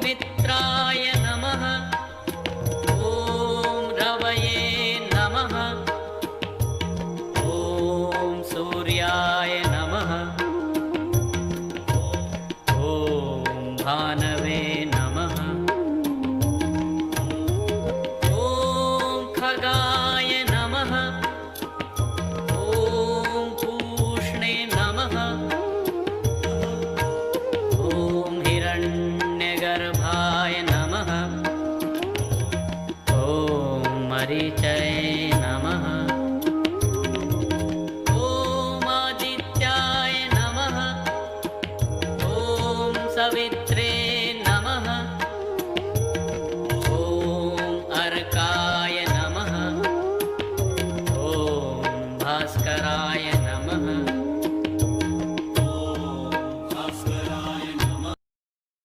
मित्राय नमः। ॐ रवये नमः। ॐ सूर्याय नमः। ॐ भानवे नमः। ॐ खगाय नमः। ॐ पूष्णे नमः। ॐ हिरण्यगर्भाय नमः। ॐ मरीचय